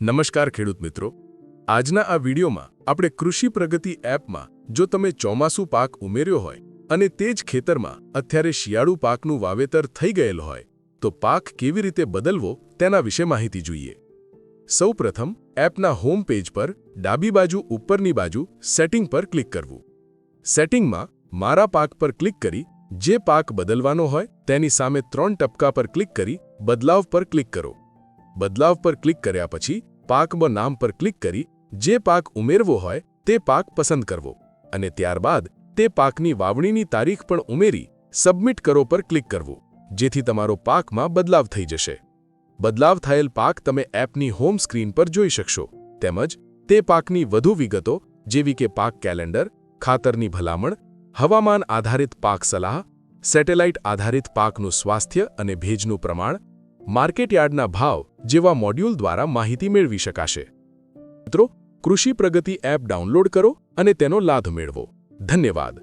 નમસ્કાર ખેડૂત મિત્રો, આજના આ વિડીયોમાં આપણે કૃષિ પ્રગતિ એપમાં જો તમે ચોમાસુ પાક ઉમેર્યો હોય અને તે જ ખેતરમાં અત્યારે શિયાળુ પાકનું વાવેતર થઈ ગયેલ હોય તો પાક કેવી રીતે બદલવો તેના વિશે માહિતી જોઈએ। સૌપ્રથમ એપના હોમ પેજ પર ડાબી બાજુ ઉપરની બાજુ સેટિંગ પર ક્લિક કરવું। સેટિંગમાં મારા પાક પર ક્લિક કરી જે પાક બદલવાનો હોય તેની સામે 3 ટપકા પર ક્લિક કરી બદલાવ પર ક્લિક કરો। બદલાવ પર ક્લિક કર્યા પછી પાકમાં નામ પર ક્લિક કરી જે પાક ઉમેરવો હોય તે પાક પસંદ કરવો અને ત્યારબાદ તે પાકની વાવણીની તારીખ પણ ઉમેરી સબમિટ કરો પર ક્લિક કરવું, જેથી તમારો પાકમાં બદલાવ થઈ જશે। બદલાવ થયેલ પાક તમે એપની હોમ સ્ક્રીન પર જોઈ શકશો, તેમજ તે પાકની વધુ વિગતો જેવી કે પાક કેલેન્ડર, ખાતરની ભલામણ, હવામાન આધારિત પાક સલાહ, સેટેલાઇટ આધારિત પાકનું સ્વાસ્થ્ય અને ભેજનું પ્રમાણ, માર્કેટયાર્ડના ભાવ જેવા મોડ્યુલ દ્વારા માહિતી મેળવી શકાશે। મિત્રો, કૃષિ પ્રગતિ એપ ડાઉનલોડ કરો અને તેનો લાભ મેળવો। ધન્યવાદ।